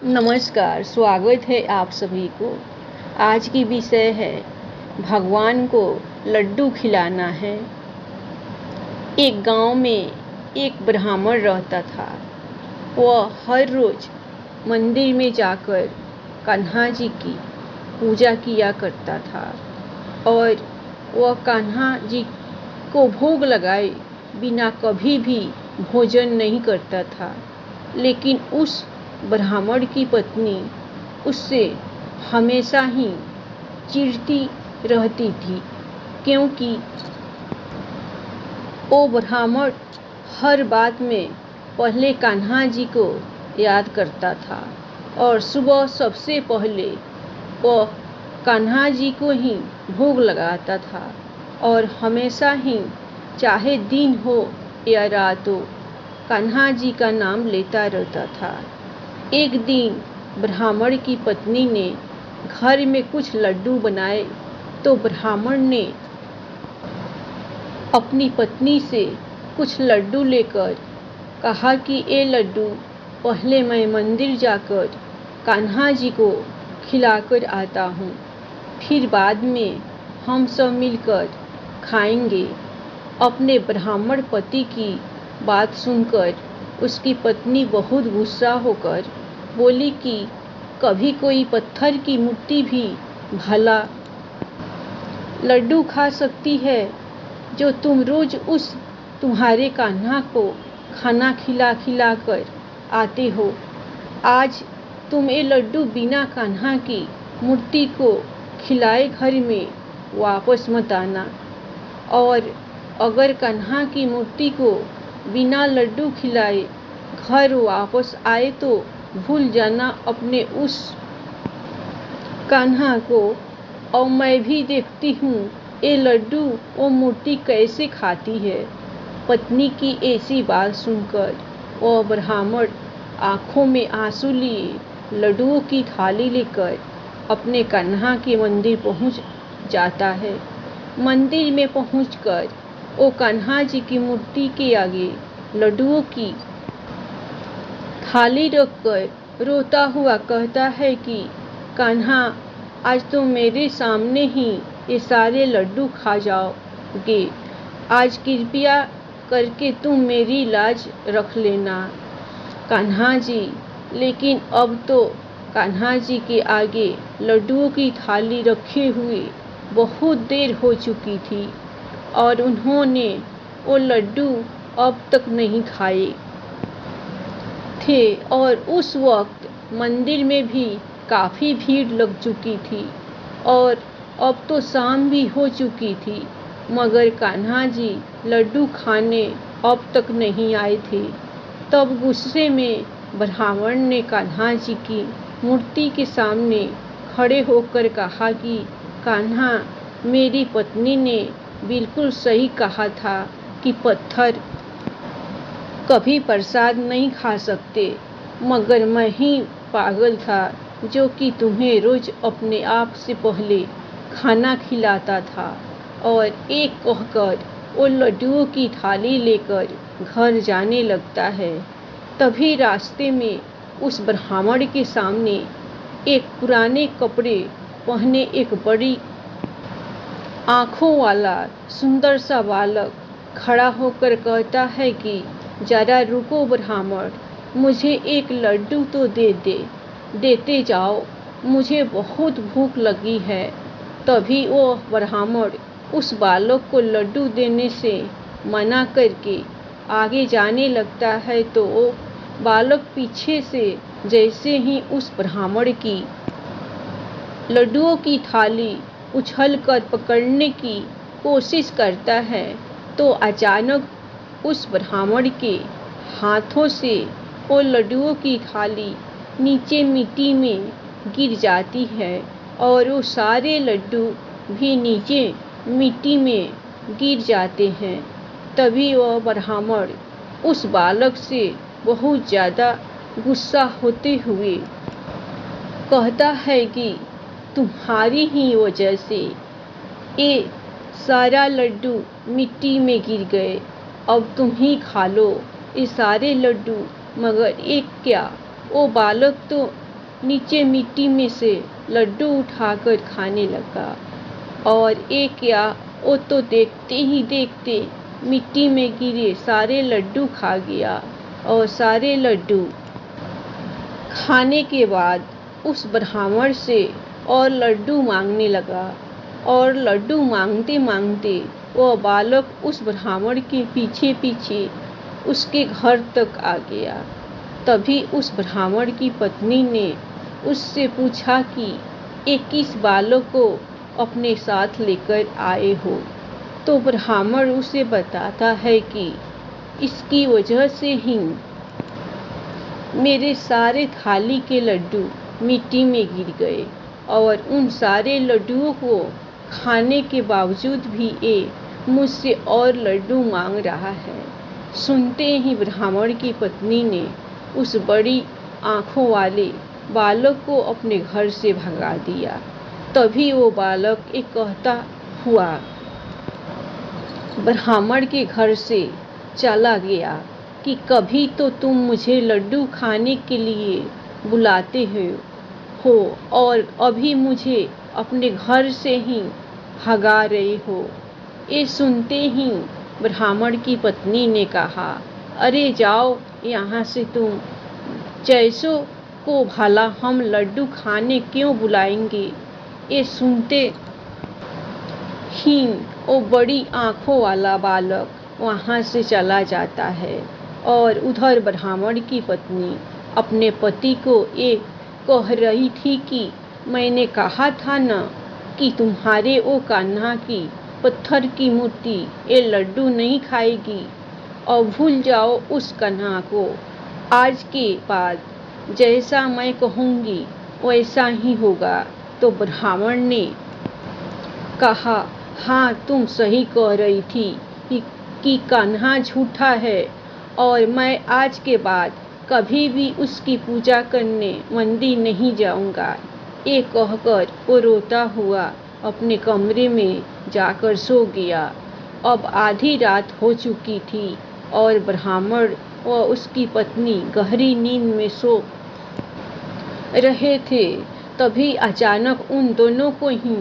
नमस्कार, स्वागत है आप सभी को। आज की विषय है भगवान को लड्डू खिलाना है। एक गांव में एक ब्राह्मण रहता था। वह हर रोज मंदिर में जाकर कान्हा जी की पूजा किया करता था और वह कान्हा जी को भोग लगाए बिना कभी भी भोजन नहीं करता था। लेकिन उस ब्राह्मण की पत्नी उससे हमेशा ही चिढ़ती रहती थी, क्योंकि वो ब्राह्मण हर बात में पहले कान्हा जी को याद करता था और सुबह सबसे पहले वह कान्हा जी को ही भोग लगाता था और हमेशा ही, चाहे दिन हो या रात हो, कान्हा जी का नाम लेता रहता था। एक दिन ब्राह्मण की पत्नी ने घर में कुछ लड्डू बनाए तो ब्राह्मण ने अपनी पत्नी से कुछ लड्डू लेकर कहा कि ये लड्डू पहले मैं मंदिर जाकर कान्हा जी को खिलाकर आता हूँ, फिर बाद में हम सब मिलकर खाएंगे। अपने ब्राह्मण पति की बात सुनकर उसकी पत्नी बहुत गुस्सा होकर बोली कि कभी कोई पत्थर की मूर्ति भी भला लड्डू खा सकती है जो तुम रोज उस तुम्हारे कान्हा को खाना खिला खिला कर आते हो। आज तुम ये लड्डू बिना कान्हा की मूर्ति को खिलाए घर में वापस मत आना, और अगर कान्हा की मूर्ति को बिना लड्डू खिलाए घर वापस आए तो भूल जाना अपने उस कान्हा को, और मैं भी देखती हूँ ये लड्डू वो मूर्ति कैसे खाती है। पत्नी की ऐसी बात सुनकर वह ब्राह्मण आंखों में आंसू लिए लड्डुओं की थाली लेकर अपने कान्हा के मंदिर पहुँच जाता है। मंदिर में पहुंचकर वो कान्हा जी की मूर्ति के आगे लड्डुओं की थाली रखकर रोता हुआ कहता है कि कान्हा, आज तो मेरे सामने ही ये सारे लड्डू खा जाओगे। आज कृपया करके तुम मेरी लाज रख लेना कान्हा जी। लेकिन अब तो कान्हा जी के आगे लड्डुओं की थाली रखे हुए बहुत देर हो चुकी थी और उन्होंने वो लड्डू अब तक नहीं खाए थे, और उस वक्त मंदिर में भी काफ़ी भीड़ लग चुकी थी और अब तो शाम भी हो चुकी थी, मगर कान्हा जी लड्डू खाने अब तक नहीं आए थे। तब गुस्से में ब्राह्मण ने कान्हा जी की मूर्ति के सामने खड़े होकर कहा कि कान्हा, मेरी पत्नी ने बिल्कुल सही कहा था कि पत्थर कभी प्रसाद नहीं खा सकते, मगर मैं ही पागल था जो कि तुम्हें रोज अपने आप से पहले खाना खिलाता था। और एक कहकर वो लड्डुओं की थाली लेकर घर जाने लगता है। तभी रास्ते में उस ब्राह्मण के सामने एक पुराने कपड़े पहने एक बड़ी आँखों वाला सुंदर सा बालक खड़ा होकर कहता है कि जरा रुको ब्राह्मण, मुझे एक लड्डू तो देते जाओ, मुझे बहुत भूख लगी है। तभी वो ब्राह्मण उस बालक को लड्डू देने से मना करके आगे जाने लगता है तो वो बालक पीछे से जैसे ही उस ब्राह्मण की लड्डुओं की थाली उछलकर पकड़ने की कोशिश करता है तो अचानक उस ब्राह्मण के हाथों से वो लड्डुओं की थाली नीचे मिट्टी में गिर जाती है और वो सारे लड्डू भी नीचे मिट्टी में गिर जाते हैं। तभी वह ब्राह्मण उस बालक से बहुत ज़्यादा गुस्सा होते हुए कहता है कि तुम्हारी ही वजह से ये सारा लड्डू मिट्टी में गिर गए, अब तुम ही खा लो ये सारे लड्डू। मगर एक क्या, वो बालक तो नीचे मिट्टी में से लड्डू उठाकर खाने लगा और एक या वो तो देखते ही देखते मिट्टी में गिरे सारे लड्डू खा गया और सारे लड्डू खाने के बाद उस ब्राह्मण से और लड्डू मांगने लगा और लड्डू मांगते मांगते वह बालक उस ब्राह्मण के पीछे पीछे उसके घर तक आ गया। तभी उस ब्राह्मण की पत्नी ने उससे पूछा कि ये किस बालक को अपने साथ लेकर आए हो। तो ब्राह्मण उसे बताता है कि इसकी वजह से ही मेरे सारे थाली के लड्डू मिट्टी में गिर गए और उन सारे लड्डुओं को खाने के बावजूद भी ये मुझसे और लड्डू मांग रहा है। सुनते ही ब्राह्मण की पत्नी ने उस बड़ी आँखों वाले बालक को अपने घर से भगा दिया। तभी वो बालक एक कहता हुआ ब्राह्मण के घर से चला गया कि कभी तो तुम मुझे लड्डू खाने के लिए बुलाते हो और अभी मुझे अपने घर से ही भगा रहे हो। ये सुनते ही ब्राह्मण की पत्नी ने कहा, अरे जाओ यहाँ से तुम, जैसों को भला हम लड्डू खाने क्यों बुलाएंगे। ये सुनते ही वो बड़ी आँखों वाला बालक वहाँ से चला जाता है और उधर ब्राह्मण की पत्नी अपने पति को ये कह रही थी कि मैंने कहा था न कि तुम्हारे वो कान्हा की पत्थर की मूर्ति ये लड्डू नहीं खाएगी और भूल जाओ उस कान्हा को। आज के बाद जैसा मैं कहूँगी वैसा ही होगा। तो ब्राह्मण ने कहा, हाँ तुम सही कह रही थी कि कान्हा झूठा है और मैं आज के बाद कभी भी उसकी पूजा करने मंदिर नहीं जाऊंगा। ये कहकर वो रोता हुआ अपने कमरे में जाकर सो गया। अब आधी रात हो चुकी थी और ब्राह्मण व उसकी पत्नी गहरी नींद में सो रहे थे। तभी अचानक उन दोनों को ही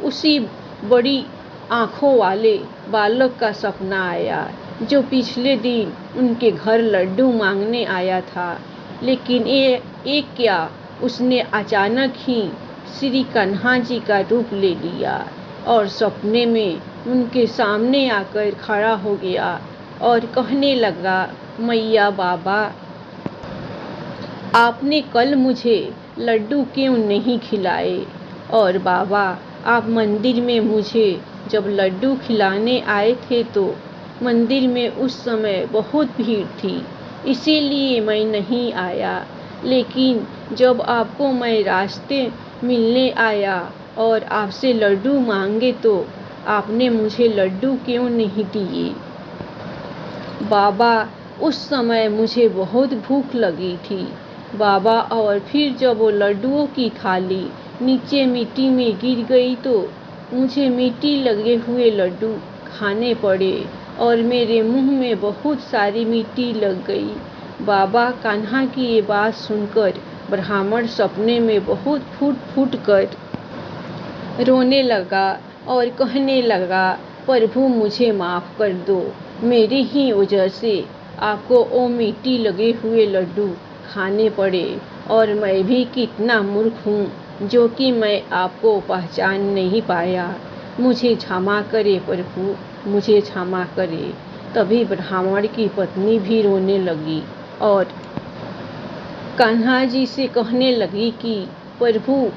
उसी बड़ी आँखों वाले बालक का सपना आया जो पिछले दिन उनके घर लड्डू मांगने आया था। लेकिन ये क्या, उसने अचानक ही श्री कान्हा जी का रूप ले लिया और सपने में उनके सामने आकर खड़ा हो गया और कहने लगा, मैया बाबा, आपने कल मुझे लड्डू क्यों नहीं खिलाए। और बाबा, आप मंदिर में मुझे जब लड्डू खिलाने आए थे तो मंदिर में उस समय बहुत भीड़ थी, इसीलिए मैं नहीं आया। लेकिन जब आपको मैं रास्ते मिलने आया और आपसे लड्डू मांगे तो आपने मुझे लड्डू क्यों नहीं दिए। बाबा, उस समय मुझे बहुत भूख लगी थी बाबा, और फिर जब वो लड्डुओं की थाली नीचे मिट्टी में गिर गई तो मुझे मिट्टी लगे हुए लड्डू खाने पड़े और मेरे मुंह में बहुत सारी मिट्टी लग गई। बाबा, कान्हा की ये बात सुनकर ब्राह्मण सपने में बहुत फूट फूट कर रोने लगा और कहने लगा, प्रभु मुझे माफ़ कर दो, मेरी ही वजह से आपको वो मिट्टी लगे हुए लड्डू खाने पड़े और मैं भी कितना मूर्ख हूँ जो कि मैं आपको पहचान नहीं पाया। मुझे क्षमा करे प्रभु, मुझे क्षमा करे। तभी ब्राह्मण की पत्नी भी रोने लगी और कान्हा जी से कहने लगी कि प्रभु,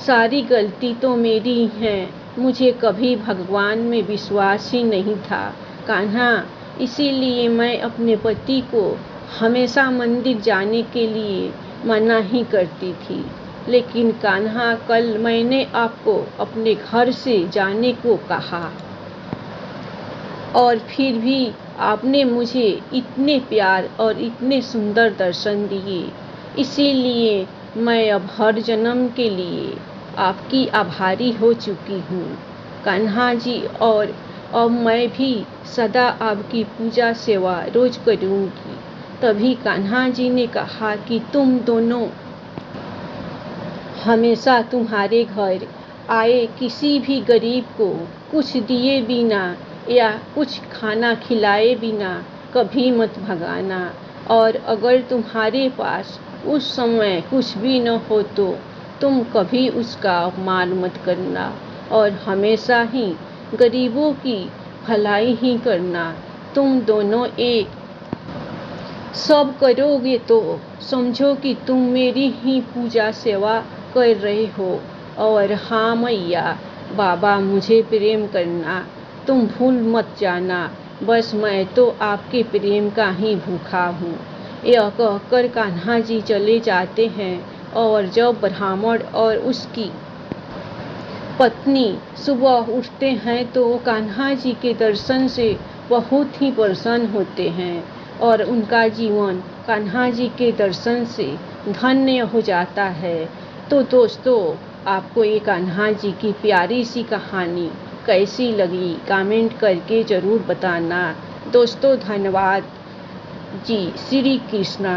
सारी गलती तो मेरी ही है, मुझे कभी भगवान में विश्वास ही नहीं था कान्हा, इसीलिए मैं अपने पति को हमेशा मंदिर जाने के लिए मना ही करती थी। लेकिन कान्हा, कल मैंने आपको अपने घर से जाने को कहा और फिर भी आपने मुझे इतने प्यार और इतने सुंदर दर्शन दिए, इसीलिए मैं अब हर जन्म के लिए आपकी आभारी हो चुकी हूँ कान्हा जी, और अब मैं भी सदा आपकी पूजा सेवा रोज करूँगी। तभी कान्हा जी ने कहा कि तुम दोनों हमेशा तुम्हारे घर आए किसी भी गरीब को कुछ दिए बिना या कुछ खाना खिलाए बिना कभी मत भगाना। और अगर तुम्हारे पास उस समय कुछ भी न हो तो तुम कभी उसका अपमान मत करना और हमेशा ही गरीबों की भलाई ही करना। तुम दोनों एक सब करोगे तो समझो कि तुम मेरी ही पूजा सेवा कर रहे हो। और हाँ मैया बाबा मुझे प्रेम करना तुम भूल मत जाना, बस मैं तो आपके प्रेम का ही भूखा हूँ। यह कहकर कान्हा जी चले जाते हैं और जब ब्राह्मण और उसकी पत्नी सुबह उठते हैं तो कान्हा जी के दर्शन से बहुत ही प्रसन्न होते हैं और उनका जीवन कान्हा जी के दर्शन से धन्य हो जाता है। तो दोस्तों आपको ये कान्हा जी की प्यारी सी कहानी कैसी लगी कमेंट करके ज़रूर बताना। दोस्तों धन्यवाद जी। श्री कृष्णा।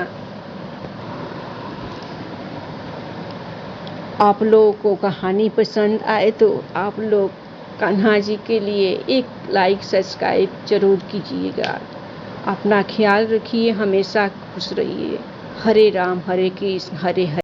आप लोगों को कहानी पसंद आए तो आप लोग कान्हा जी के लिए एक लाइक सब्सक्राइब जरूर कीजिएगा। अपना ख्याल रखिए, हमेशा खुश रहिए। हरे राम हरे कृष्ण हरे हरे।